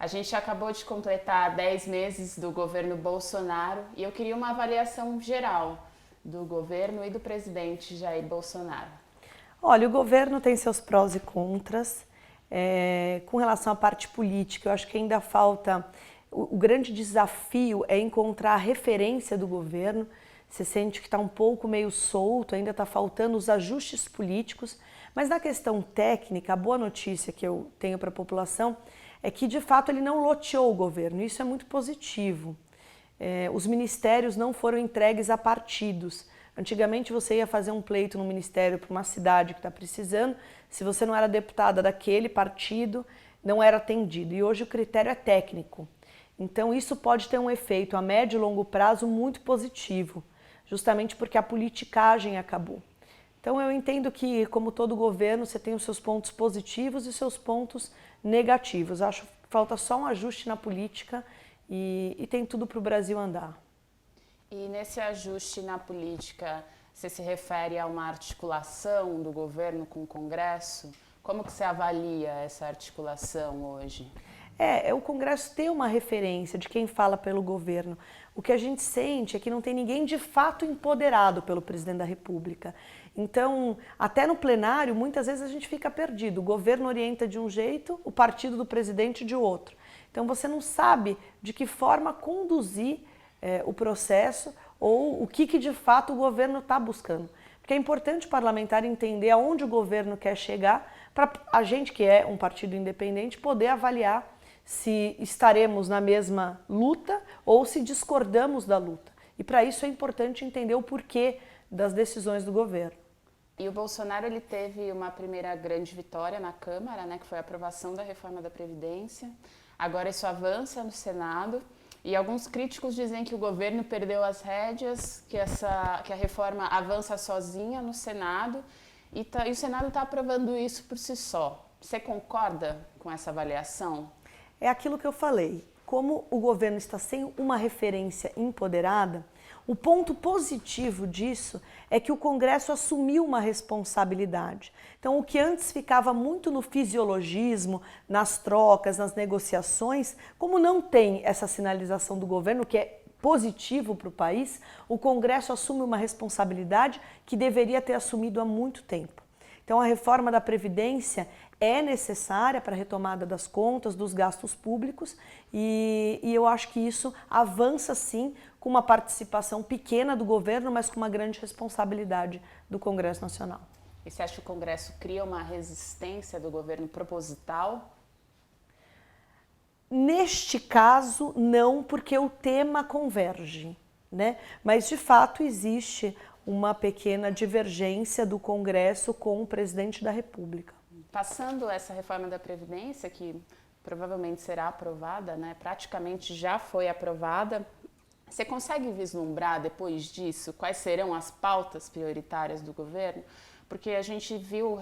A gente acabou de completar 10 meses do governo Bolsonaro e eu queria uma avaliação geral do governo e do presidente Jair Bolsonaro. Olha, o governo tem seus prós e contras. Com relação à parte política, eu acho que ainda falta... O grande desafio é encontrar a referência do governo. Você sente que está um pouco meio solto, ainda está faltando os ajustes políticos. Mas na questão técnica, a boa notícia que eu tenho para a população é que, de fato, ele não loteou o governo. Isso é muito positivo. Os ministérios não foram entregues a partidos. Antigamente você ia fazer um pleito no ministério para uma cidade que está precisando, se você não era deputada daquele partido, não era atendido. E hoje o critério é técnico. Então isso pode ter um efeito a médio e longo prazo muito positivo, justamente porque a politicagem acabou. Então eu entendo que, como todo governo, você tem os seus pontos positivos e os seus pontos negativos. Acho que falta só um ajuste na política e tem tudo para o Brasil andar. E nesse ajuste na política, você se refere a uma articulação do governo com o Congresso? Como que você avalia essa articulação hoje? O Congresso ter uma referência de quem fala pelo governo. O que a gente sente é que não tem ninguém de fato empoderado pelo presidente da República. Então, até no plenário, muitas vezes a gente fica perdido. O governo orienta de um jeito, o partido do presidente de outro. Então, você não sabe de que forma conduzir o processo ou o que de fato o governo está buscando. Porque é importante o parlamentar entender aonde o governo quer chegar para a gente, que é um partido independente, poder avaliar se estaremos na mesma luta ou se discordamos da luta. E para isso é importante entender o porquê das decisões do governo. E o Bolsonaro ele teve uma primeira grande vitória na Câmara, né, que foi a aprovação da reforma da Previdência. Agora isso avança no Senado. E alguns críticos dizem que o governo perdeu as rédeas, que a reforma avança sozinha no Senado e o Senado está aprovando isso por si só. Você concorda com essa avaliação? É aquilo que eu falei. Como o governo está sem uma referência empoderada, o ponto positivo disso é que o Congresso assumiu uma responsabilidade. Então, o que antes ficava muito no fisiologismo, nas trocas, nas negociações, como não tem essa sinalização do governo, que é positivo para o país, o Congresso assume uma responsabilidade que deveria ter assumido há muito tempo. Então, a reforma da Previdência é necessária para a retomada das contas, dos gastos públicos e eu acho que isso avança sim com uma participação pequena do governo, mas com uma grande responsabilidade do Congresso Nacional. E você acha que o Congresso cria uma resistência do governo proposital? Neste caso, não, porque o tema converge, né? Mas de fato existe uma pequena divergência do Congresso com o presidente da República. Passando essa reforma da Previdência, que provavelmente será aprovada, né? Praticamente já foi aprovada, você consegue vislumbrar depois disso quais serão as pautas prioritárias do governo? Porque a gente viu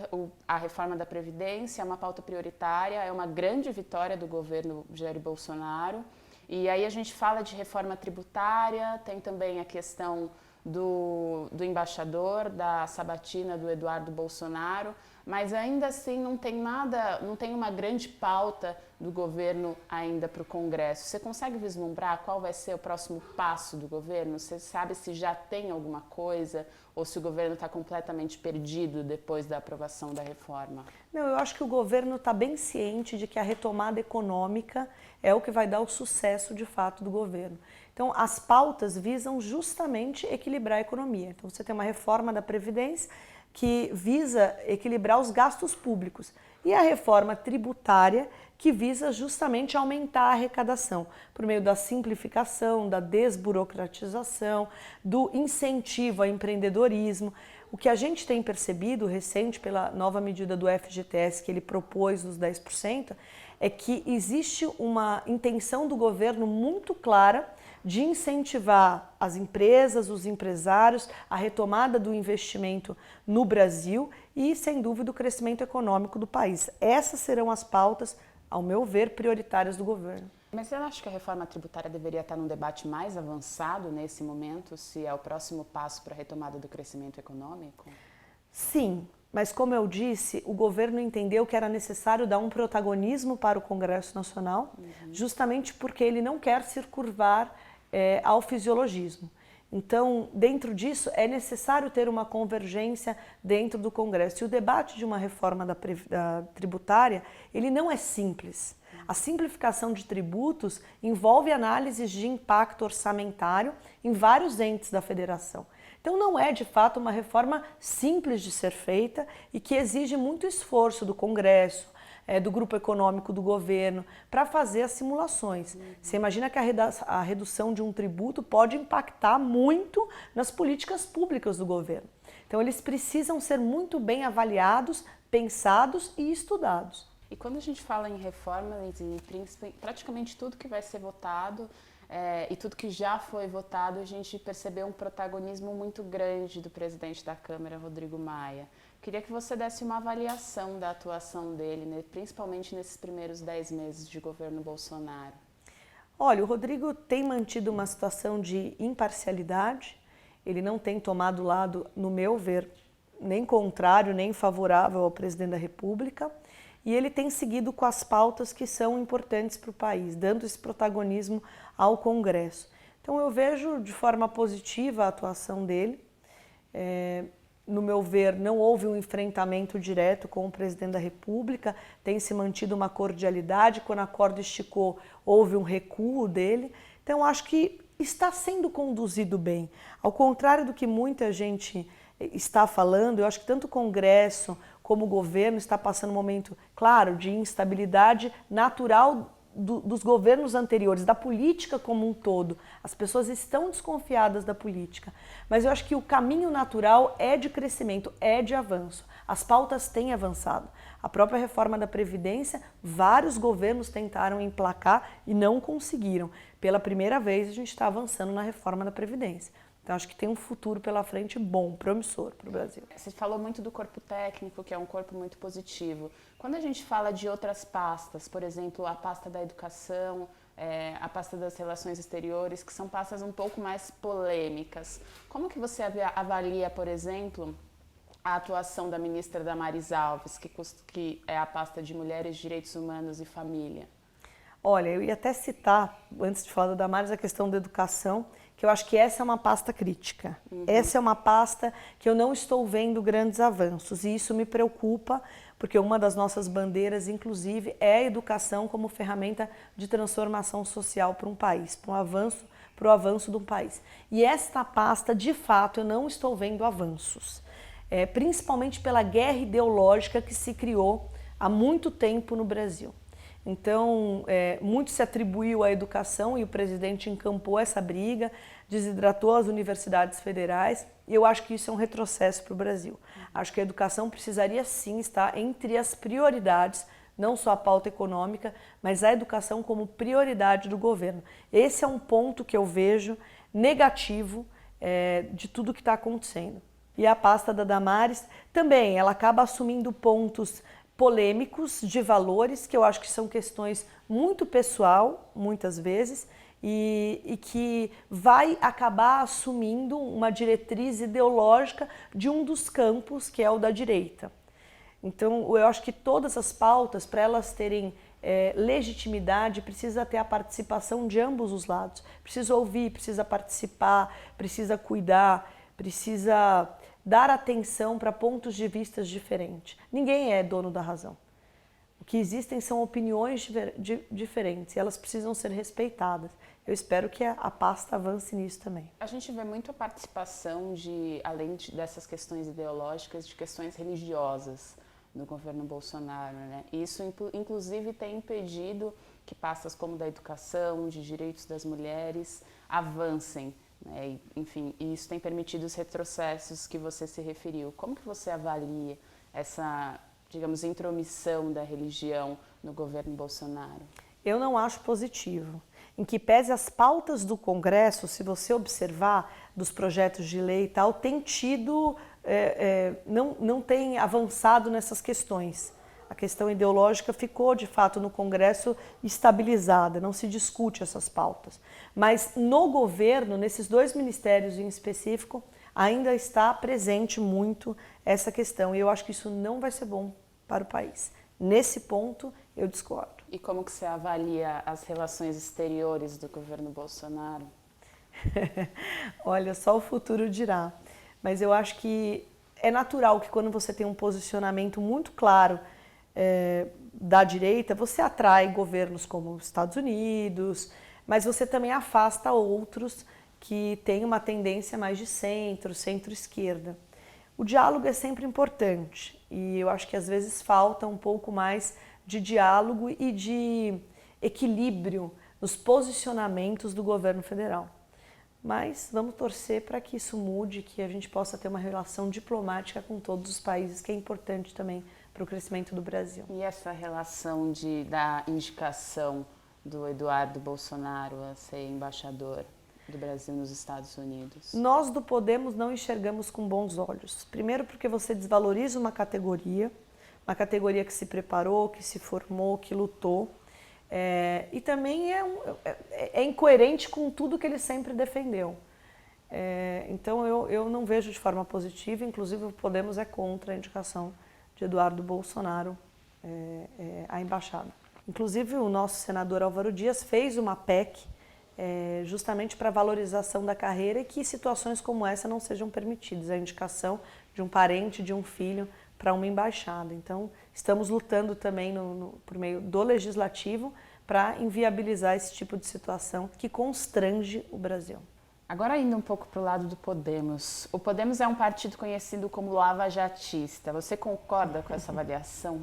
a reforma da Previdência, é uma pauta prioritária, é uma grande vitória do governo Jair Bolsonaro. E aí a gente fala de reforma tributária, tem também a questão do embaixador, da sabatina do Eduardo Bolsonaro, mas ainda assim não tem nada, não tem uma grande pauta do governo ainda para o Congresso. Você consegue vislumbrar qual vai ser o próximo passo do governo? Você sabe se já tem alguma coisa ou se o governo está completamente perdido depois da aprovação da reforma? Não, eu acho que o governo está bem ciente de que a retomada econômica é o que vai dar o sucesso de fato do governo. Então, as pautas visam justamente equilibrar a economia. Então, você tem uma reforma da Previdência que visa equilibrar os gastos públicos e a reforma tributária que visa justamente aumentar a arrecadação por meio da simplificação, da desburocratização, do incentivo ao empreendedorismo. O que a gente tem percebido recente pela nova medida do FGTS que ele propôs dos 10%, é que existe uma intenção do governo muito clara de incentivar as empresas, os empresários, a retomada do investimento no Brasil e, sem dúvida, o crescimento econômico do país. Essas serão as pautas, ao meu ver, prioritárias do governo. Mas você não acha que a reforma tributária deveria estar num debate mais avançado nesse momento, se é o próximo passo para a retomada do crescimento econômico? Sim, Mas, como eu disse, o governo entendeu que era necessário dar um protagonismo para o Congresso Nacional, justamente porque ele não quer se curvar ao fisiologismo. Então, dentro disso, é necessário ter uma convergência dentro do Congresso. E o debate de uma reforma da tributária, ele não é simples. A simplificação de tributos envolve análises de impacto orçamentário em vários entes da federação. Então, não é, de fato, uma reforma simples de ser feita e que exige muito esforço do Congresso, do grupo econômico do governo, para fazer as simulações. Você imagina que a redução de um tributo pode impactar muito nas políticas públicas do governo. Então, eles precisam ser muito bem avaliados, pensados e estudados. E quando a gente fala em reformas e praticamente tudo que vai ser votado e tudo que já foi votado, a gente percebeu um protagonismo muito grande do presidente da Câmara, Rodrigo Maia. Queria que você desse uma avaliação da atuação dele, né, principalmente nesses primeiros 10 meses de governo Bolsonaro. Olha, o Rodrigo tem mantido uma situação de imparcialidade, ele não tem tomado lado, no meu ver, nem contrário, nem favorável ao presidente da República, e ele tem seguido com as pautas que são importantes para o país, dando esse protagonismo ao Congresso. Então eu vejo de forma positiva a atuação dele. No meu ver, não houve um enfrentamento direto com o presidente da República, tem se mantido uma cordialidade, quando a corda esticou, houve um recuo dele. Então acho que está sendo conduzido bem. Ao contrário do que muita gente está falando, eu acho que tanto o Congresso como o governo está passando um momento, claro, de instabilidade natural dos governos anteriores, da política como um todo. As pessoas estão desconfiadas da política, mas eu acho que o caminho natural é de crescimento, é de avanço. As pautas têm avançado. A própria reforma da Previdência, vários governos tentaram emplacar e não conseguiram. Pela primeira vez, a gente está avançando na reforma da Previdência. Então, acho que tem um futuro pela frente bom, promissor para o Brasil. Você falou muito do corpo técnico, que é um corpo muito positivo. Quando a gente fala de outras pastas, por exemplo, a pasta da educação, a pasta das relações exteriores, que são pastas um pouco mais polêmicas, como que você avalia, por exemplo, a atuação da ministra Damares Alves, que é a pasta de Mulheres, Direitos Humanos e Família? Olha, eu ia até citar, antes de falar da Damares, a questão da educação, que eu acho que essa é uma pasta crítica. Essa é uma pasta que eu não estou vendo grandes avanços e isso me preocupa, porque uma das nossas bandeiras, inclusive, é a educação como ferramenta de transformação social para um país, para o avanço de um país. E esta pasta, de fato, eu não estou vendo avanços, principalmente pela guerra ideológica que se criou há muito tempo no Brasil. Então, muito se atribuiu à educação e o presidente encampou essa briga, desidratou as universidades federais e eu acho que isso é um retrocesso para o Brasil. Acho que a educação precisaria sim estar entre as prioridades, não só a pauta econômica, mas a educação como prioridade do governo. Esse é um ponto que eu vejo negativo de tudo que está acontecendo. E a pasta da Damares também, ela acaba assumindo pontos polêmicos de valores, que eu acho que são questões muito pessoal, muitas vezes, e que vai acabar assumindo uma diretriz ideológica de um dos campos, que é o da direita. Então, eu acho que todas as pautas, para elas terem legitimidade, precisa ter a participação de ambos os lados. Precisa ouvir, precisa participar, precisa cuidar, precisa dar atenção para pontos de vista diferentes. Ninguém é dono da razão. O que existem são opiniões diferentes e elas precisam ser respeitadas. Eu espero que a pasta avance nisso também. A gente vê muito a participação além dessas questões ideológicas, de questões religiosas no governo Bolsonaro, né? Isso, inclusive, tem impedido que pastas como da educação, de direitos das mulheres, avancem. Enfim, isso tem permitido os retrocessos que você se referiu. Como que você avalia essa, digamos, intromissão da religião no governo Bolsonaro? Eu não acho positivo. Em que pese as pautas do Congresso, se você observar dos projetos de lei e tal, tem tido, não tem avançado nessas questões. A questão ideológica ficou, de fato, no Congresso estabilizada, não se discute essas pautas. Mas no governo, nesses dois ministérios em específico, ainda está presente muito essa questão. E eu acho que isso não vai ser bom para o país. Nesse ponto, eu discordo. E como que você avalia as relações exteriores do governo Bolsonaro? Olha, só o futuro dirá. Mas eu acho que é natural que quando você tem um posicionamento muito claro da direita, você atrai governos como os Estados Unidos, mas você também afasta outros que têm uma tendência mais de centro, centro-esquerda. O diálogo é sempre importante e eu acho que às vezes falta um pouco mais de diálogo e de equilíbrio nos posicionamentos do governo federal. Mas vamos torcer para que isso mude, que a gente possa ter uma relação diplomática com todos os países, que é importante também para o crescimento do Brasil. E essa relação da indicação do Eduardo Bolsonaro a ser embaixador do Brasil nos Estados Unidos? Nós do Podemos não enxergamos com bons olhos. Primeiro porque você desvaloriza uma categoria que se preparou, que se formou, que lutou. E também é incoerente com tudo que ele sempre defendeu. Então eu não vejo de forma positiva, inclusive o Podemos é contra a indicação de Eduardo Bolsonaro à embaixada. Inclusive o nosso senador Álvaro Dias fez uma PEC justamente para valorização da carreira e que situações como essa não sejam permitidas, a indicação de um parente, de um filho para uma embaixada. Então, estamos lutando também por meio do legislativo para inviabilizar esse tipo de situação que constrange o Brasil. Agora indo um pouco para o lado do Podemos. O Podemos é um partido conhecido como lava-jatista. Você concorda com essa avaliação?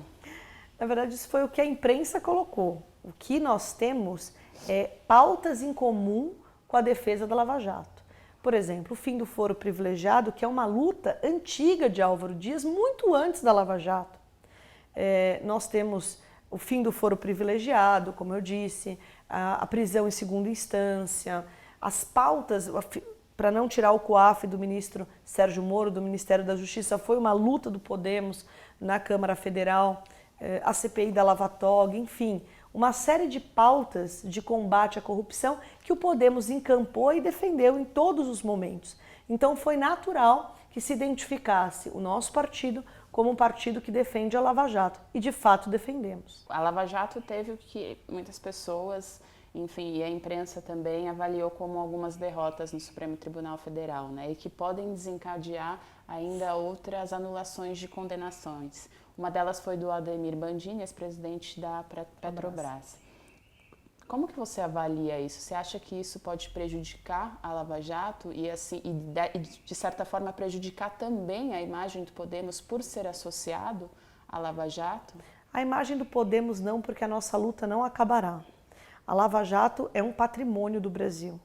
Na verdade, isso foi o que a imprensa colocou. O que nós temos é pautas em comum com a defesa da Lava Jato. Por exemplo, o fim do foro privilegiado, que é uma luta antiga de Álvaro Dias, muito antes da Lava Jato. Nós temos o fim do foro privilegiado, como eu disse, a prisão em segunda instância, as pautas para não tirar o COAF do ministro Sérgio Moro, do Ministério da Justiça, foi uma luta do Podemos na Câmara Federal, a CPI da Lava Toga, enfim, uma série de pautas de combate à corrupção que o Podemos encampou e defendeu em todos os momentos. Então foi natural que se identificasse o nosso partido como um partido que defende a Lava Jato, e de fato defendemos. A Lava Jato teve o que muitas pessoas, enfim, e a imprensa também avaliou como algumas derrotas no Supremo Tribunal Federal, né, e que podem desencadear ainda outras anulações de condenações. Uma delas foi do Ademir Bandini, ex-presidente da Petrobras. Como que você avalia isso? Você acha que isso pode prejudicar a Lava Jato e de certa forma prejudicar também a imagem do Podemos por ser associado à Lava Jato? A imagem do Podemos não, porque a nossa luta não acabará. A Lava Jato é um patrimônio do Brasil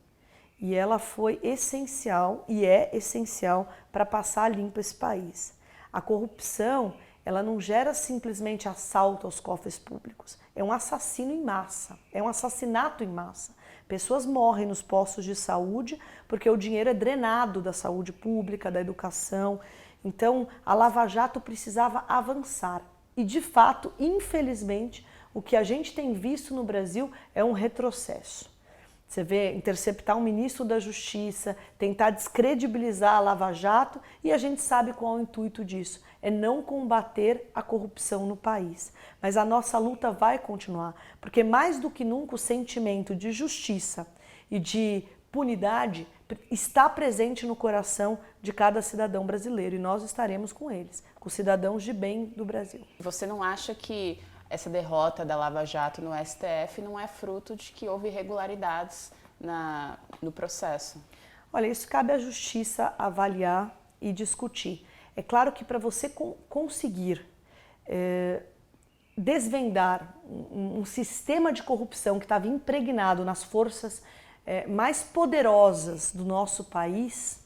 e ela foi essencial e é essencial para passar limpo esse país. A corrupção, ela não gera simplesmente assalto aos cofres públicos, é um assassino em massa, é um assassinato em massa. Pessoas morrem nos postos de saúde porque o dinheiro é drenado da saúde pública, da educação. Então, a Lava Jato precisava avançar e, de fato, infelizmente, o que a gente tem visto no Brasil é um retrocesso. Você vê interceptar um ministro da Justiça, tentar descredibilizar a Lava Jato e a gente sabe qual é o intuito disso, é não combater a corrupção no país. Mas a nossa luta vai continuar, porque mais do que nunca o sentimento de justiça e de punidade está presente no coração de cada cidadão brasileiro e nós estaremos com eles, com os cidadãos de bem do Brasil. Você não acha que essa derrota da Lava Jato no STF não é fruto de que houve irregularidades no processo? Olha, isso cabe à justiça avaliar e discutir. É claro que para você conseguir desvendar um sistema de corrupção que estava impregnado nas forças mais poderosas do nosso país,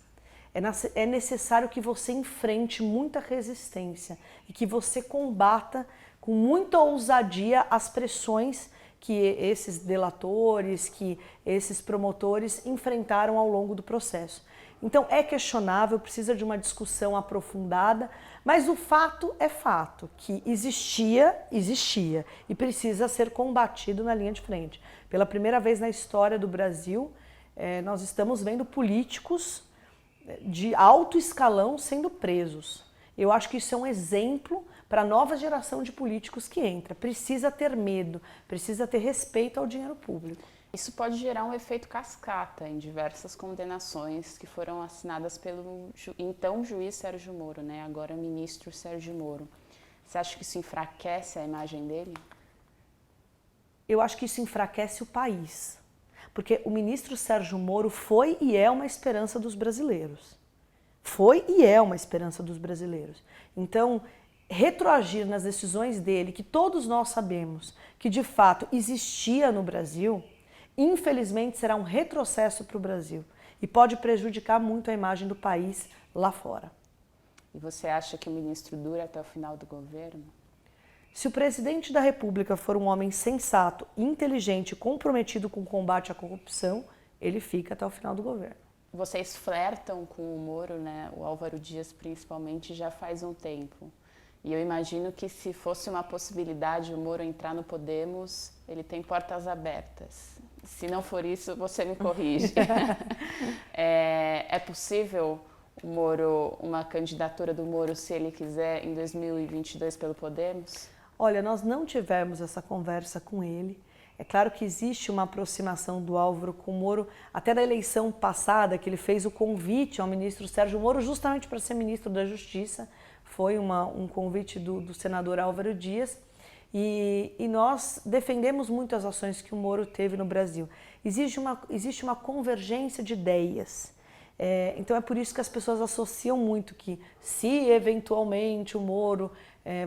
é necessário que você enfrente muita resistência e que você combata com muita ousadia as pressões que esses delatores, que esses promotores enfrentaram ao longo do processo. Então é questionável, precisa de uma discussão aprofundada, mas o fato é fato, que existia e precisa ser combatido na linha de frente. Pela primeira vez na história do Brasil, nós estamos vendo políticos de alto escalão sendo presos. Eu acho que isso é um exemplo para a nova geração de políticos que entra. Precisa ter medo, precisa ter respeito ao dinheiro público. Isso pode gerar um efeito cascata em diversas condenações que foram assinadas pelo então juiz Sérgio Moro, né? Agora ministro Sérgio Moro. Você acha que isso enfraquece a imagem dele? Eu acho que isso enfraquece o país, porque o ministro Sérgio Moro foi e é uma esperança dos brasileiros. Foi e é uma esperança dos brasileiros. Então, retroagir nas decisões dele, que todos nós sabemos que de fato existia no Brasil, infelizmente será um retrocesso para o Brasil e pode prejudicar muito a imagem do país lá fora. E você acha que o ministro dura até o final do governo? Se o presidente da República for um homem sensato, inteligente e comprometido com o combate à corrupção, ele fica até o final do governo. Vocês flertam com o Moro, né? O Álvaro Dias principalmente, já faz um tempo. E eu imagino que se fosse uma possibilidade o Moro entrar no Podemos, ele tem portas abertas. Se não for isso, você me corrige. É possível o Moro, uma candidatura do Moro, se ele quiser, em 2022 pelo Podemos? Olha, nós não tivemos essa conversa com ele. É claro que existe uma aproximação do Álvaro com o Moro, até da eleição passada, que ele fez o convite ao ministro Sérgio Moro justamente para ser ministro da Justiça. Foi um convite do senador Álvaro Dias. E nós defendemos muito as ações que o Moro teve no Brasil. Existe uma convergência de ideias. Então é por isso que as pessoas associam muito que se eventualmente o Moro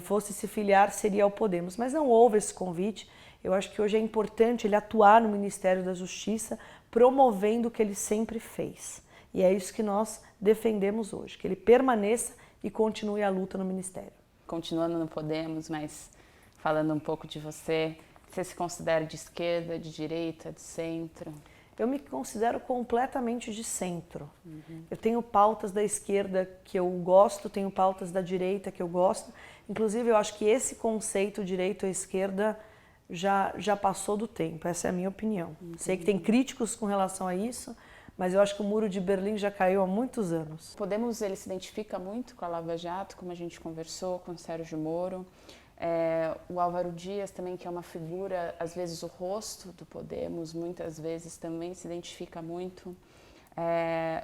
fosse se filiar, seria ao Podemos. Mas não houve esse convite. Eu acho que hoje é importante ele atuar no Ministério da Justiça, promovendo o que ele sempre fez. E é isso que nós defendemos hoje, que ele permaneça e continue a luta no Ministério. Continuando no Podemos, mas falando um pouco de você, você se considera de esquerda, de direita, de centro? Eu me considero completamente de centro. Eu tenho pautas da esquerda que eu gosto, tenho pautas da direita que eu gosto. Inclusive, eu acho que esse conceito direita ou esquerda já passou do tempo, essa é a minha opinião. Sei que tem críticos com relação a isso, mas eu acho que o Muro de Berlim já caiu há muitos anos. Podemos, ele se identifica muito com a Lava Jato, como a gente conversou, com o Sérgio Moro. O Álvaro Dias também, que é uma figura, às vezes o rosto do Podemos, muitas vezes também se identifica muito.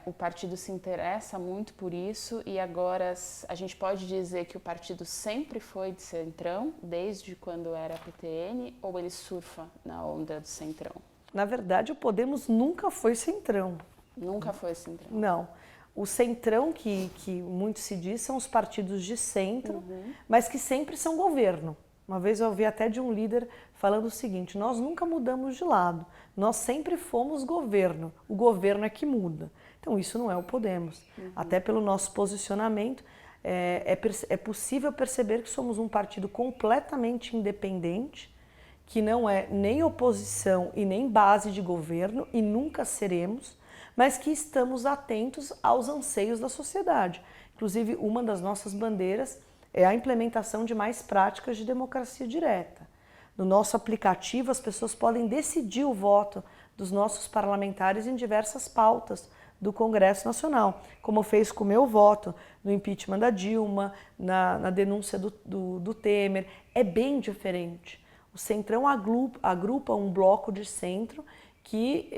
O partido se interessa muito por isso e agora a gente pode dizer que o partido sempre foi de centrão, desde quando era PTN, ou ele surfa na onda do centrão? Na verdade, o Podemos nunca foi centrão. Nunca foi centrão? Não. O centrão, que muito se diz, são os partidos de centro, mas que sempre são governo. Uma vez eu ouvi até de um líder falando o seguinte: nós nunca mudamos de lado, nós sempre fomos governo, o governo é que muda. Então isso não é o Podemos. Até pelo nosso posicionamento, é possível perceber que somos um partido completamente independente, que não é nem oposição e nem base de governo e nunca seremos, mas que estamos atentos aos anseios da sociedade. Inclusive, uma das nossas bandeiras é a implementação de mais práticas de democracia direta. No nosso aplicativo, as pessoas podem decidir o voto dos nossos parlamentares em diversas pautas do Congresso Nacional, como fez com o meu voto no impeachment da Dilma, na denúncia do Temer. É bem diferente. O Centrão agrupa um bloco de centro que,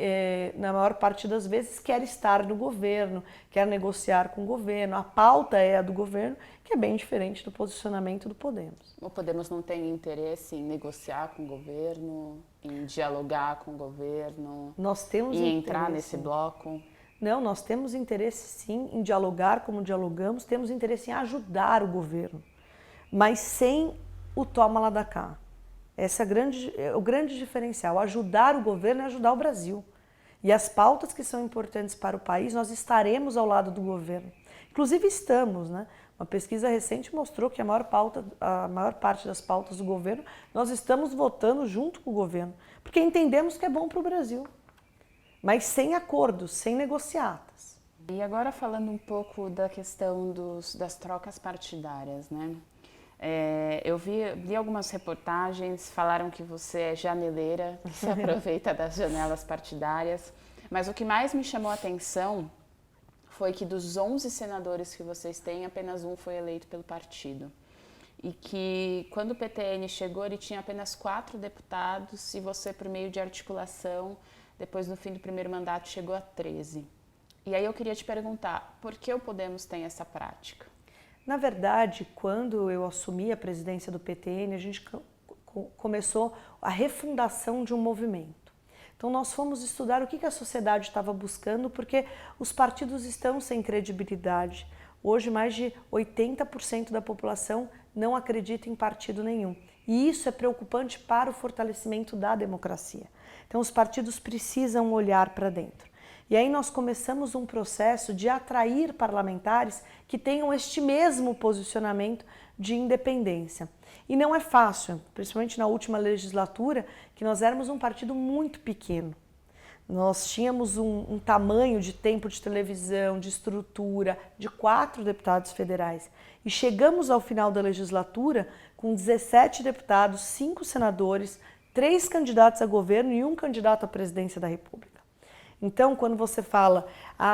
na maior parte das vezes, quer estar no governo, quer negociar com o governo. A pauta é a do governo, que é bem diferente do posicionamento do Podemos. O Podemos não tem interesse em negociar com o governo, em dialogar com o governo, nós temos em entrar nesse bloco? Não, nós temos interesse sim em dialogar como dialogamos, temos interesse em ajudar o governo, mas sem o toma lá da cá. Esse é o grande diferencial. Ajudar o governo é ajudar o Brasil. E as pautas que são importantes para o país, nós estaremos ao lado do governo. Inclusive estamos, né? Uma pesquisa recente mostrou que a maior parte das pautas do governo, nós estamos votando junto com o governo, porque entendemos que é bom para o Brasil, mas sem acordos, sem negociatas. E agora falando um pouco da questão das trocas partidárias, né? Eu li algumas reportagens, falaram que você é janeleira, que se aproveita das janelas partidárias, mas o que mais me chamou a atenção foi que dos 11 senadores que vocês têm, apenas um foi eleito pelo partido. E que quando o PTN chegou, ele tinha apenas 4 deputados e você, por meio de articulação, depois no fim do primeiro mandato, chegou a 13. E aí eu queria te perguntar, por que o Podemos tem essa prática? Na verdade, quando eu assumi a presidência do PTN, a gente começou a refundação de um movimento. Então nós fomos estudar o que a sociedade estava buscando, porque os partidos estão sem credibilidade. Hoje mais de 80% da população não acredita em partido nenhum. E isso é preocupante para o fortalecimento da democracia. Então os partidos precisam olhar para dentro. E aí nós começamos um processo de atrair parlamentares que tenham este mesmo posicionamento de independência. E não é fácil, principalmente na última legislatura, que nós éramos um partido muito pequeno. Nós tínhamos um tamanho de tempo de televisão, de estrutura, de 4 deputados federais. E chegamos ao final da legislatura com 17 deputados, 5 senadores, 3 candidatos a governo e 1 candidato à presidência da República. Então, quando você fala,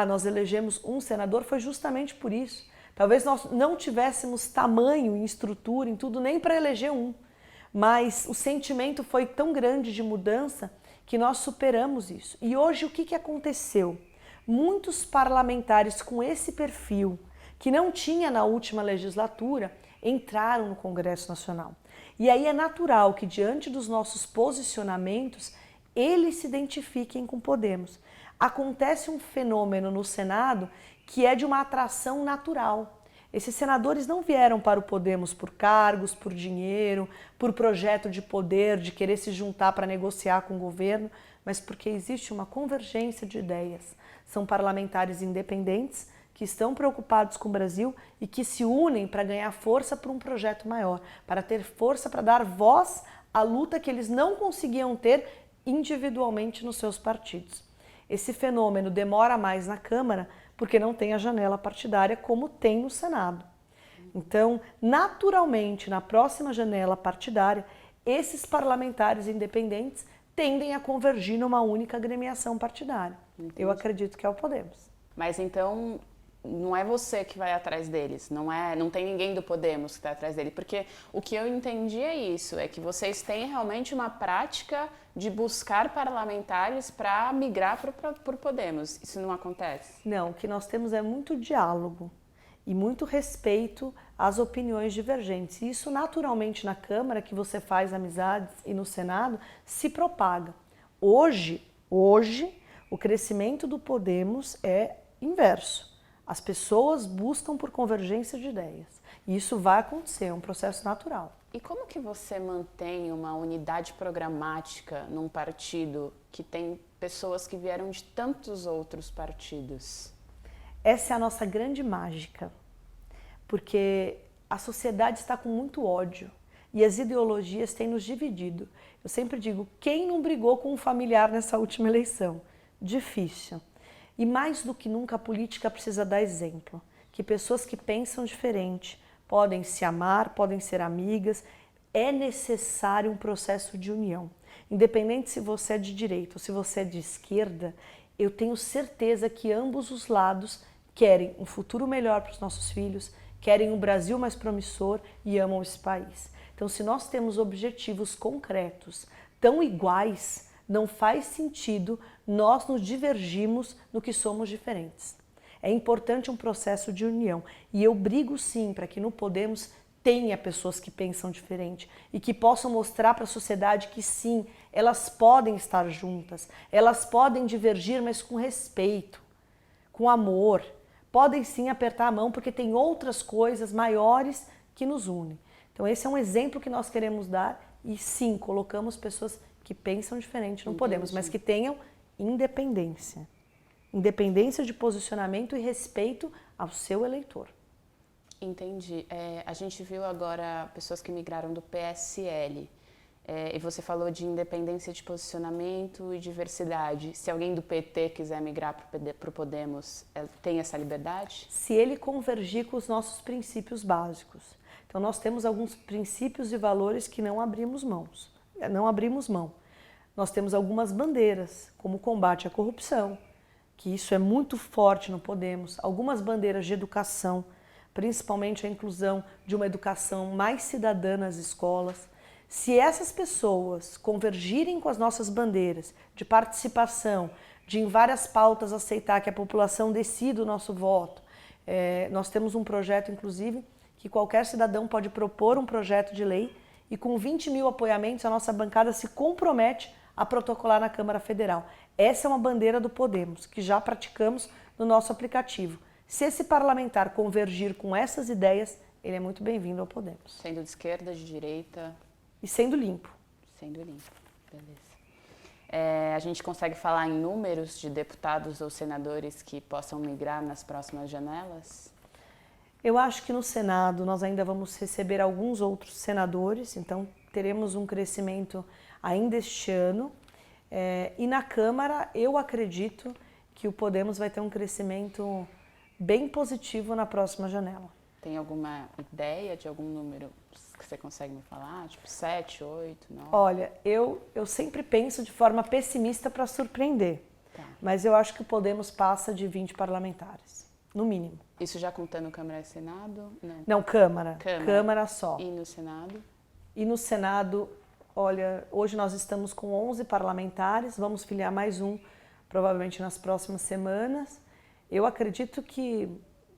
nós elegemos um senador, foi justamente por isso. Talvez nós não tivéssemos tamanho em estrutura, em tudo, nem para eleger um. Mas o sentimento foi tão grande de mudança que nós superamos isso. E hoje o que aconteceu? Muitos parlamentares com esse perfil, que não tinha na última legislatura, entraram no Congresso Nacional. E aí é natural que, diante dos nossos posicionamentos, eles se identifiquem com Podemos. Acontece um fenômeno no Senado que é de uma atração natural. Esses senadores não vieram para o Podemos por cargos, por dinheiro, por projeto de poder, de querer se juntar para negociar com o governo, mas porque existe uma convergência de ideias. São parlamentares independentes que estão preocupados com o Brasil e que se unem para ganhar força para um projeto maior, para ter força para dar voz à luta que eles não conseguiam ter individualmente nos seus partidos. Esse fenômeno demora mais na Câmara porque não tem a janela partidária como tem no Senado. Então, naturalmente, na próxima janela partidária, esses parlamentares independentes tendem a convergir numa única agremiação partidária. Entendi. Eu acredito que é o Podemos. Mas então, não é você que vai atrás deles, não tem ninguém do Podemos que está atrás dele, porque o que eu entendi é isso, é que vocês têm realmente uma prática de buscar parlamentares para migrar para o Podemos. Isso não acontece? Não, o que nós temos é muito diálogo e muito respeito às opiniões divergentes. E isso naturalmente na Câmara, que você faz amizades, e no Senado, se propaga. Hoje, o crescimento do Podemos é inverso. As pessoas buscam por convergência de ideias. E isso vai acontecer, é um processo natural. E como que você mantém uma unidade programática num partido que tem pessoas que vieram de tantos outros partidos? Essa é a nossa grande mágica, porque a sociedade está com muito ódio e as ideologias têm nos dividido. Eu sempre digo, quem não brigou com um familiar nessa última eleição? Difícil. E mais do que nunca a política precisa dar exemplo, que pessoas que pensam diferente podem se amar, podem ser amigas, é necessário um processo de união. Independente se você é de direita ou se você é de esquerda, eu tenho certeza que ambos os lados querem um futuro melhor para os nossos filhos, querem um Brasil mais promissor e amam esse país. Então, se nós temos objetivos concretos tão iguais, não faz sentido nós nos divergirmos no que somos diferentes. É importante um processo de união e eu brigo sim para que no Podemos tenha pessoas que pensam diferente e que possam mostrar para a sociedade que sim, elas podem estar juntas, elas podem divergir, mas com respeito, com amor. Podem sim apertar a mão porque tem outras coisas maiores que nos unem. Então esse é um exemplo que nós queremos dar e sim, colocamos pessoas que pensam diferente no Podemos, mas que tenham independência. Independência de posicionamento e respeito ao seu eleitor. Entendi. A gente viu agora pessoas que migraram do PSL. E você falou de independência de posicionamento e diversidade. Se alguém do PT quiser migrar para o Podemos, tem essa liberdade? Se ele convergir com os nossos princípios básicos. Então nós temos alguns princípios e valores que não abrimos mão. Nós temos algumas bandeiras, como o combate à corrupção, que isso é muito forte no Podemos, algumas bandeiras de educação, principalmente a inclusão de uma educação mais cidadã nas escolas. Se essas pessoas convergirem com as nossas bandeiras de participação, de em várias pautas aceitar que a população decida o nosso voto, nós temos um projeto, inclusive, que qualquer cidadão pode propor um projeto de lei e com 20 mil apoiamentos a nossa bancada se compromete a protocolar na Câmara Federal. Essa é uma bandeira do Podemos, que já praticamos no nosso aplicativo. Se esse parlamentar convergir com essas ideias, ele é muito bem-vindo ao Podemos. Sendo de esquerda, de direita? E sendo limpo. Sendo limpo, beleza. A gente consegue falar em números de deputados ou senadores que possam migrar nas próximas janelas? Eu acho que no Senado nós ainda vamos receber alguns outros senadores, então teremos um crescimento ainda este ano. E na Câmara eu acredito que o Podemos vai ter um crescimento bem positivo na próxima janela. Tem alguma ideia de algum número que você consegue me falar? Tipo 7, 8, 9? Olha, eu sempre penso de forma pessimista para surpreender, mas eu acho que o Podemos passa de 20 parlamentares, no mínimo. Isso já contando Câmara e Senado? Não, Câmara. Câmara só. E no Senado? E no Senado, olha, hoje nós estamos com 11 parlamentares, vamos filiar mais um, provavelmente nas próximas semanas. Eu acredito que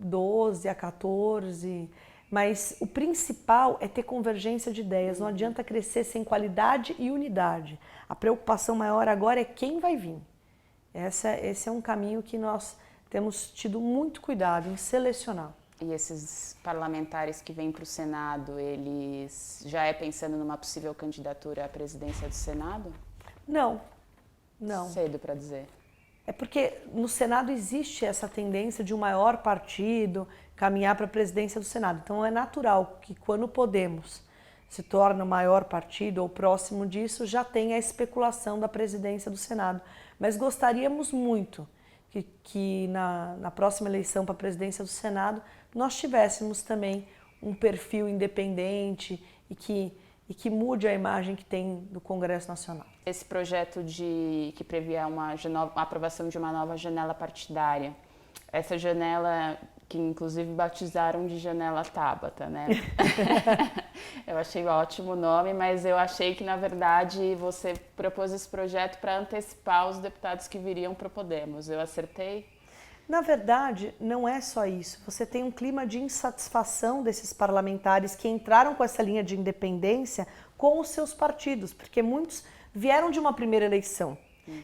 12 a 14, mas o principal é ter convergência de ideias, não adianta crescer sem qualidade e unidade. A preocupação maior agora é quem vai vir. Esse é um caminho que nós temos tido muito cuidado em selecionar. E esses parlamentares que vêm para o Senado, eles já pensando numa possível candidatura à presidência do Senado? Não. Cedo para dizer. É porque no Senado existe essa tendência de um maior partido caminhar para a presidência do Senado. Então é natural que quando o Podemos se torna o maior partido ou próximo disso, já tenha a especulação da presidência do Senado. Mas gostaríamos muito que na próxima eleição para a presidência do Senado nós tivéssemos também um perfil independente e que mude a imagem que tem do Congresso Nacional. Esse projeto que previa a aprovação de uma nova janela partidária, essa janela que inclusive batizaram de Janela Tabata, né? Eu achei ótimo o nome, mas eu achei que na verdade você propôs esse projeto para antecipar os deputados que viriam para o Podemos. Eu acertei? Na verdade, não é só isso. Você tem um clima de insatisfação desses parlamentares que entraram com essa linha de independência com os seus partidos, porque muitos vieram de uma primeira eleição.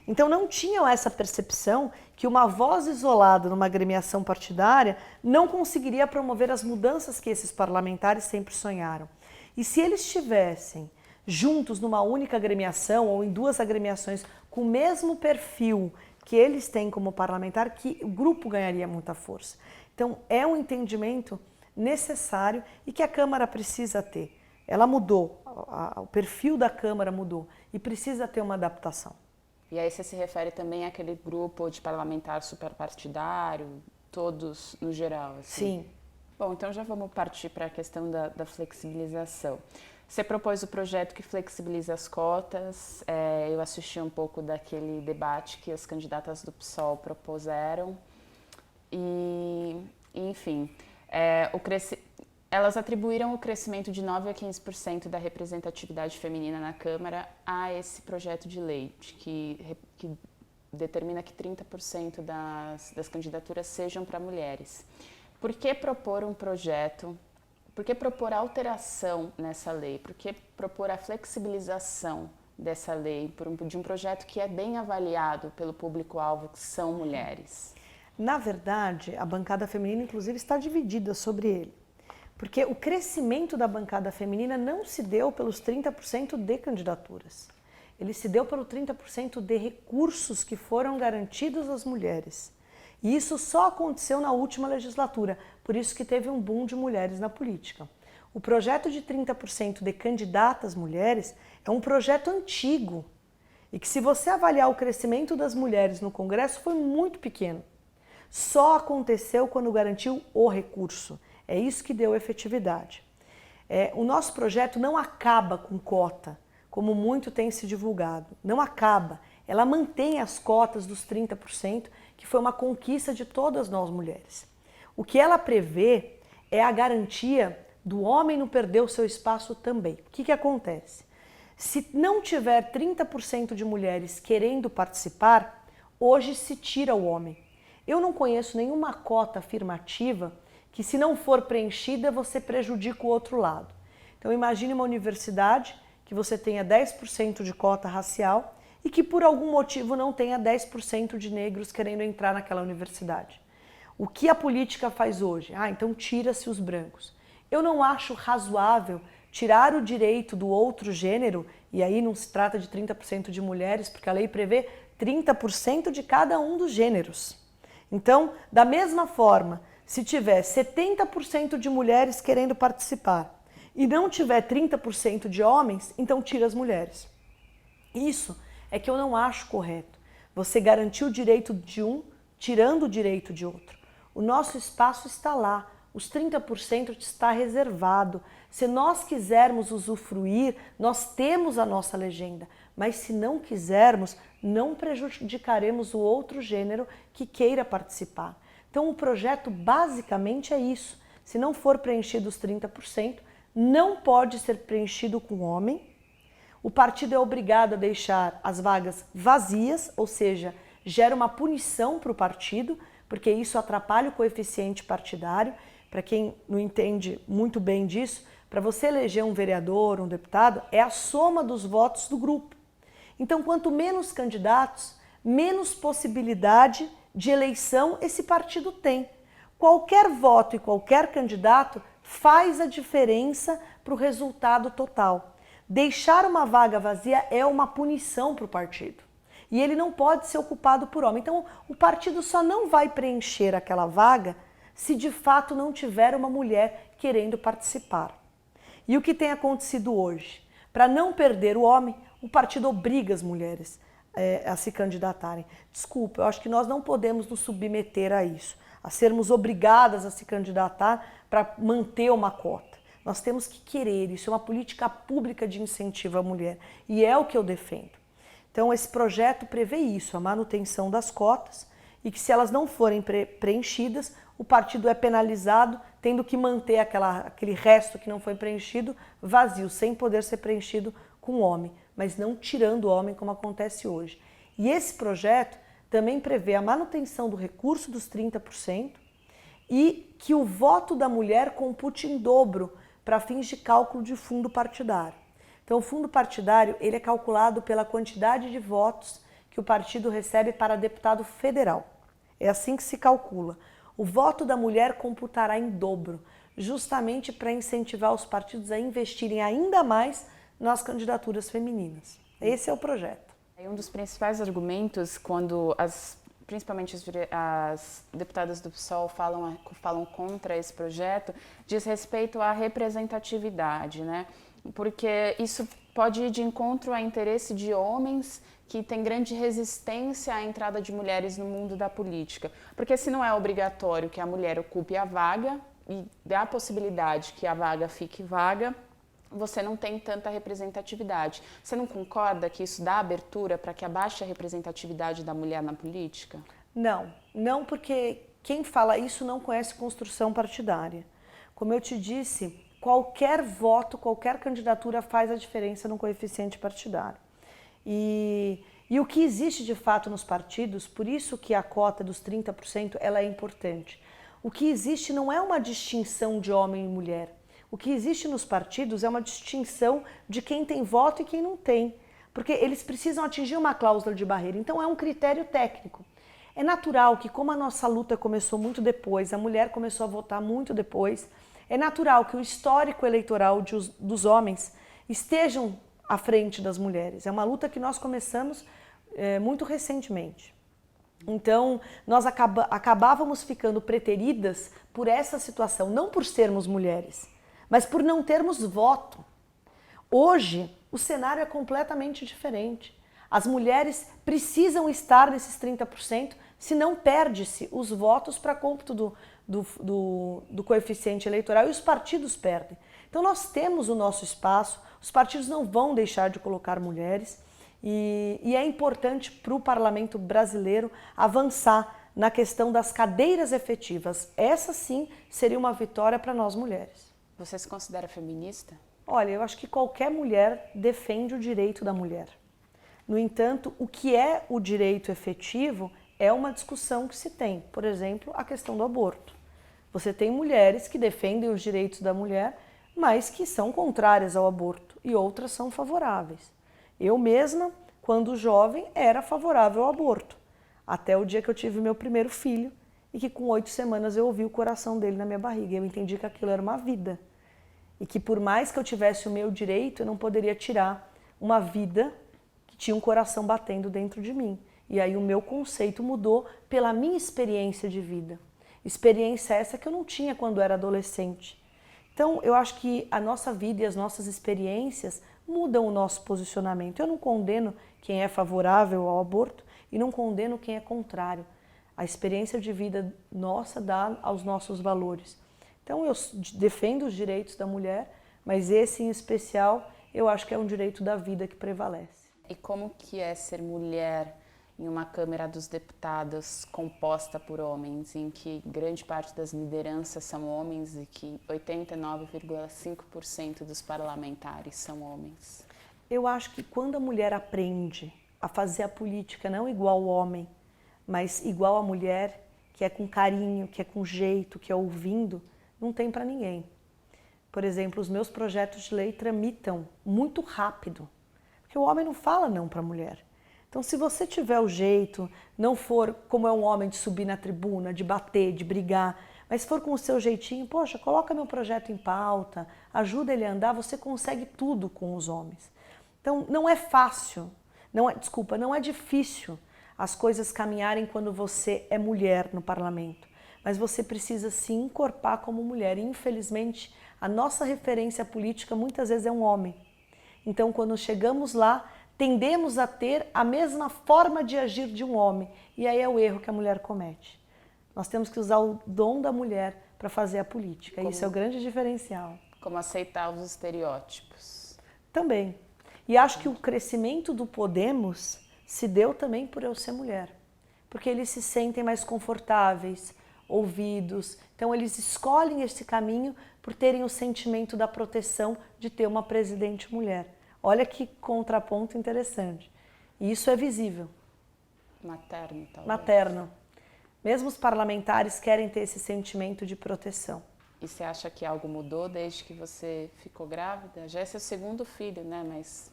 Então não tinham essa percepção que uma voz isolada numa agremiação partidária não conseguiria promover as mudanças que esses parlamentares sempre sonharam. E se eles estivessem juntos numa única agremiação ou em duas agremiações com o mesmo perfil que eles têm como parlamentar, que o grupo ganharia muita força. Então é um entendimento necessário e que a Câmara precisa ter. Ela mudou, o perfil da Câmara mudou e precisa ter uma adaptação. E aí você se refere também àquele grupo de parlamentar superpartidário, todos no geral? Assim? Sim. Bom, então já vamos partir para a questão da flexibilização. Você propôs o projeto que flexibiliza as cotas, eu assisti um pouco daquele debate que as candidatas do PSOL propuseram e enfim, elas atribuíram o crescimento de 9% a 15% da representatividade feminina na Câmara a esse projeto de lei, que determina que 30% das candidaturas sejam para mulheres. Por que propor um projeto? Por que propor alteração nessa lei? Por que propor a flexibilização dessa lei de um projeto que é bem avaliado pelo público-alvo, que são mulheres? Na verdade, a bancada feminina, inclusive, está dividida sobre ele. Porque o crescimento da bancada feminina não se deu pelos 30% de candidaturas. Ele se deu pelo 30% de recursos que foram garantidos às mulheres. E isso só aconteceu na última legislatura, por isso que teve um boom de mulheres na política. O projeto de 30% de candidatas mulheres é um projeto antigo e que, se você avaliar o crescimento das mulheres no Congresso, foi muito pequeno. Só aconteceu quando garantiu o recurso. É isso que deu efetividade. O nosso projeto não acaba com cota, como muito tem se divulgado. Não acaba. ela mantém as cotas dos 30%, que foi uma conquista de todas nós mulheres. O que ela prevê é a garantia do homem não perder o seu espaço também. O que acontece? Se não tiver 30% de mulheres querendo participar, hoje se tira o homem. Eu não conheço nenhuma cota afirmativa que, se não for preenchida, você prejudica o outro lado. Então imagine uma universidade que você tenha 10% de cota racial e que por algum motivo não tenha 10% de negros querendo entrar naquela universidade. O que a política faz hoje? Então tira-se os brancos. Eu não acho razoável tirar o direito do outro gênero, e aí não se trata de 30% de mulheres, porque a lei prevê 30% de cada um dos gêneros. Então, da mesma forma, se tiver 70% de mulheres querendo participar e não tiver 30% de homens, então tira as mulheres. Isso é que eu não acho correto. Você garantir o direito de um, tirando o direito de outro. O nosso espaço está lá, os 30% está reservado. Se nós quisermos usufruir, nós temos a nossa legenda, mas se não quisermos, não prejudicaremos o outro gênero que queira participar. Então o projeto basicamente é isso. Se não for preenchido os 30%, não pode ser preenchido com homem. O partido é obrigado a deixar as vagas vazias, ou seja, gera uma punição para o partido, porque isso atrapalha o coeficiente partidário. Para quem não entende muito bem disso, para você eleger um vereador, um deputado, é a soma dos votos do grupo. Então, quanto menos candidatos, menos possibilidade de eleição esse partido tem. Qualquer voto e qualquer candidato faz a diferença para o resultado total. Deixar uma vaga vazia é uma punição para o partido. E ele não pode ser ocupado por homem. Então, o partido só não vai preencher aquela vaga se de fato não tiver uma mulher querendo participar. E o que tem acontecido hoje? Para não perder o homem, o partido obriga as mulheres a se candidatarem. Desculpa, eu acho que nós não podemos nos submeter a isso, a sermos obrigadas a se candidatar para manter uma cota. Nós temos que querer, isso é uma política pública de incentivo à mulher e é o que eu defendo. Então esse projeto prevê isso, a manutenção das cotas e que se elas não forem preenchidas, o partido é penalizado, tendo que manter aquele resto que não foi preenchido vazio, sem poder ser preenchido com homem, mas não tirando o homem como acontece hoje. E esse projeto também prevê a manutenção do recurso dos 30% e que o voto da mulher compute em dobro para fins de cálculo de fundo partidário. Então o fundo partidário ele é calculado pela quantidade de votos que o partido recebe para deputado federal. É assim que se calcula. O voto da mulher computará em dobro, justamente para incentivar os partidos a investirem ainda mais nas candidaturas femininas. Esse é o projeto. Um dos principais argumentos quando principalmente as deputadas do PSOL falam contra esse projeto diz respeito à representatividade, né? Porque isso pode ir de encontro ao interesse de homens que têm grande resistência à entrada de mulheres no mundo da política. Porque se não é obrigatório que a mulher ocupe a vaga e dá a possibilidade que a vaga fique vaga, você não tem tanta representatividade. Você não concorda que isso dá abertura para que abaixe a representatividade da mulher na política? Não porque quem fala isso não conhece construção partidária. Como eu te disse, qualquer voto, qualquer candidatura faz a diferença no coeficiente partidário. E o que existe de fato nos partidos, por isso que a cota dos 30% ela é importante. O que existe não é uma distinção de homem e mulher. O que existe nos partidos é uma distinção de quem tem voto e quem não tem. Porque eles precisam atingir uma cláusula de barreira. Então é um critério técnico. É natural que, como a nossa luta começou muito depois, a mulher começou a votar muito depois, é natural que o histórico eleitoral dos homens estejam à frente das mulheres. É uma luta que nós começamos muito recentemente. Então, nós acabávamos ficando preteridas por essa situação, não por sermos mulheres, mas por não termos voto. Hoje, o cenário é completamente diferente. As mulheres precisam estar nesses 30%, senão perde-se os votos para cômputo do coeficiente eleitoral e os partidos perdem. Então nós temos o nosso espaço, os partidos não vão deixar de colocar mulheres E é importante para o parlamento brasileiro avançar na questão das cadeiras efetivas. Essa sim seria uma vitória para nós mulheres. Você se considera feminista? Olha, eu acho que qualquer mulher defende o direito da mulher. No entanto, o que é o direito efetivo é uma discussão que se tem. Por exemplo, a questão do aborto. Você tem mulheres que defendem os direitos da mulher, mas que são contrárias ao aborto, e outras são favoráveis. Eu mesma, quando jovem, era favorável ao aborto, até o dia que eu tive meu primeiro filho e que com 8 semanas eu ouvi o coração dele na minha barriga. Eu entendi que aquilo era uma vida e que por mais que eu tivesse o meu direito, eu não poderia tirar uma vida que tinha um coração batendo dentro de mim. E aí o meu conceito mudou pela minha experiência de vida. Experiência essa que eu não tinha quando era adolescente. Então, eu acho que a nossa vida e as nossas experiências mudam o nosso posicionamento. Eu não condeno quem é favorável ao aborto e não condeno quem é contrário. A experiência de vida nossa dá aos nossos valores. Então, eu defendo os direitos da mulher, mas esse em especial, eu acho que é um direito da vida que prevalece. E como que é ser mulher em uma Câmara dos Deputados composta por homens, em que grande parte das lideranças são homens e que 89,5% dos parlamentares são homens? Eu acho que quando a mulher aprende a fazer a política não igual ao homem, mas igual à mulher, que é com carinho, que é com jeito, que é ouvindo, não tem para ninguém. Por exemplo, os meus projetos de lei tramitam muito rápido, porque o homem não fala não para a mulher. Então, se você tiver o jeito, não for como é um homem de subir na tribuna, de bater, de brigar, mas for com o seu jeitinho, poxa, coloca meu projeto em pauta, ajuda ele a andar, você consegue tudo com os homens. Então, não é fácil, não é difícil as coisas caminharem quando você é mulher no parlamento, mas você precisa se encorpar como mulher. E, infelizmente, a nossa referência política muitas vezes é um homem. Então, quando chegamos lá, tendemos a ter a mesma forma de agir de um homem. E aí é o erro que a mulher comete. Nós temos que usar o dom da mulher para fazer a política. Isso é o grande diferencial. Como aceitar os estereótipos. Também. E acho que o crescimento do Podemos se deu também por eu ser mulher. Porque eles se sentem mais confortáveis, ouvidos. Então eles escolhem esse caminho por terem o sentimento da proteção de ter uma presidente mulher. Olha que contraponto interessante. E isso é visível. Materno, talvez. Materno. Mesmo os parlamentares querem ter esse sentimento de proteção. E você acha que algo mudou desde que você ficou grávida? Já é seu segundo filho, né? Mas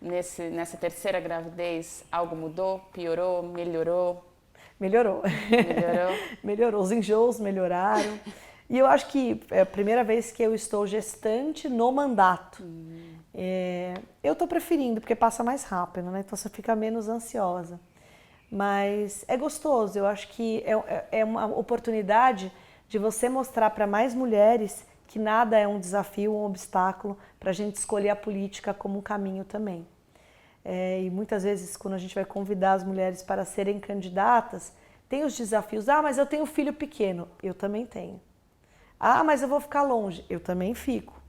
nessa terceira gravidez, algo mudou? Piorou? Melhorou? Melhorou. Melhorou? Melhorou. Os enjoos melhoraram. E eu acho que é a primeira vez que eu estou gestante no mandato. Eu estou preferindo, porque passa mais rápido, né? Então você fica menos ansiosa. Mas é gostoso, eu acho que é uma oportunidade de você mostrar para mais mulheres que nada é um desafio, um obstáculo, para a gente escolher a política como um caminho também. E muitas vezes, quando a gente vai convidar as mulheres para serem candidatas, tem os desafios. Ah, mas eu tenho filho pequeno. Eu também tenho. Ah, mas eu vou ficar longe. Eu também fico.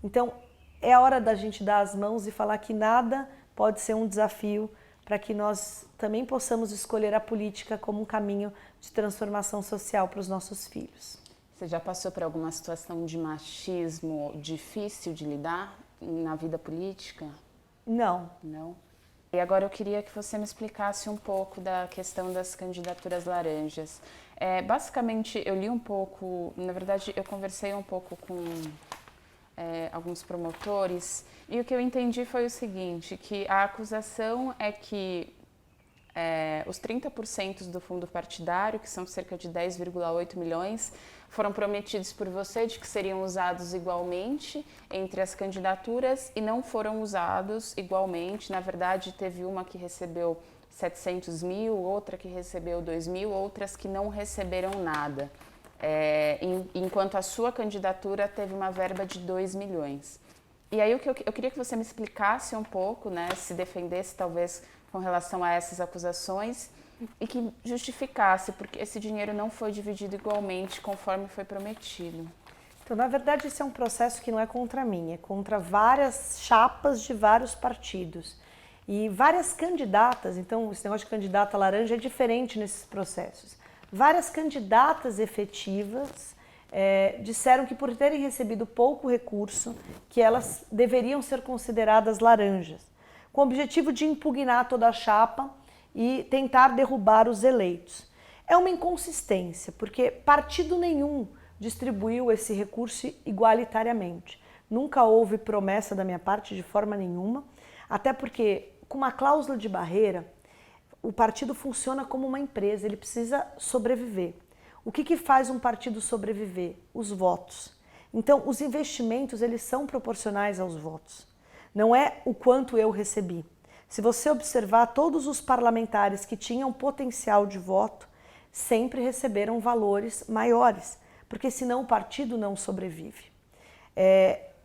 Então, é a hora da gente dar as mãos e falar que nada pode ser um desafio para que nós também possamos escolher a política como um caminho de transformação social para os nossos filhos. Você já passou por alguma situação de machismo difícil de lidar na vida política? Não. Não? E agora eu queria que você me explicasse um pouco da questão das candidaturas laranjas. Basicamente, eu li um pouco, na verdade, eu conversei um pouco com alguns promotores e o que eu entendi foi o seguinte, que a acusação é que os 30% do fundo partidário, que são cerca de 10,8 milhões, foram prometidos por você de que seriam usados igualmente entre as candidaturas e não foram usados igualmente. Na verdade, teve uma que recebeu 700 mil, outra que recebeu 2 mil, outras que não receberam nada. Enquanto a sua candidatura teve uma verba de 2 milhões. E aí eu queria que você me explicasse um pouco, né, se defendesse talvez com relação a essas acusações e que justificasse porque esse dinheiro não foi dividido igualmente conforme foi prometido. Então, na verdade, esse é um processo que não é contra mim, é contra várias chapas de vários partidos. E várias candidatas, então esse negócio de candidata laranja é diferente nesses processos. Várias candidatas efetivas disseram que por terem recebido pouco recurso, que elas deveriam ser consideradas laranjas, com o objetivo de impugnar toda a chapa e tentar derrubar os eleitos. É uma inconsistência, porque partido nenhum distribuiu esse recurso igualitariamente. Nunca houve promessa da minha parte de forma nenhuma, até porque com uma cláusula de barreira, o partido funciona como uma empresa, ele precisa sobreviver. O que faz um partido sobreviver? Os votos. Então, os investimentos, eles são proporcionais aos votos. Não é o quanto eu recebi. Se você observar, todos os parlamentares que tinham potencial de voto sempre receberam valores maiores, porque senão o partido não sobrevive.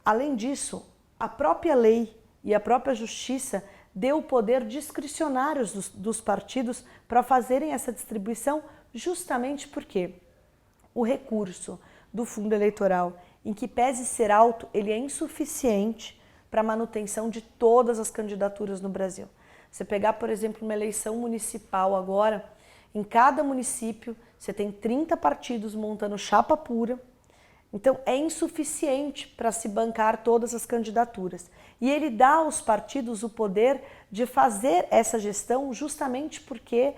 Além disso, a própria lei e a própria justiça deu poder discricionário dos partidos para fazerem essa distribuição, justamente porque o recurso do fundo eleitoral, em que pese ser alto, ele é insuficiente para a manutenção de todas as candidaturas no Brasil. Você pegar, por exemplo, uma eleição municipal agora, em cada município você tem 30 partidos montando chapa pura. Então, é insuficiente para se bancar todas as candidaturas. E ele dá aos partidos o poder de fazer essa gestão justamente porque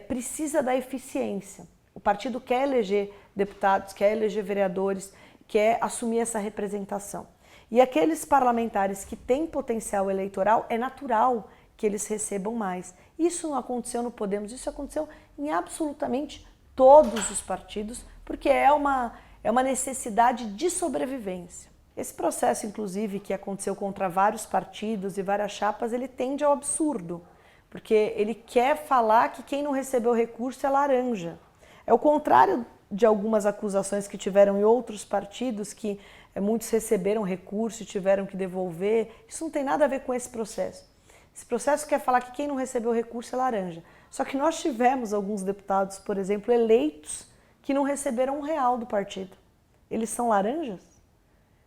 precisa da eficiência. O partido quer eleger deputados, quer eleger vereadores, quer assumir essa representação. E aqueles parlamentares que têm potencial eleitoral, é natural que eles recebam mais. Isso não aconteceu no Podemos, isso aconteceu em absolutamente todos os partidos, porque é uma necessidade de sobrevivência. Esse processo, inclusive, que aconteceu contra vários partidos e várias chapas, ele tende ao absurdo, porque ele quer falar que quem não recebeu recurso é laranja. É o contrário de algumas acusações que tiveram em outros partidos, que muitos receberam recurso e tiveram que devolver. Isso não tem nada a ver com esse processo. Esse processo quer falar que quem não recebeu recurso é laranja. Só que nós tivemos alguns deputados, por exemplo, eleitos, que não receberam R$1 do partido. Eles são laranjas?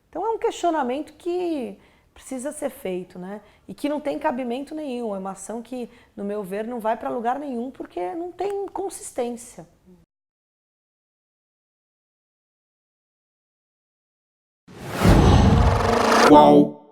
Então é um questionamento que precisa ser feito, né? E que não tem cabimento nenhum. É uma ação que, no meu ver, não vai para lugar nenhum porque não tem consistência. Qual?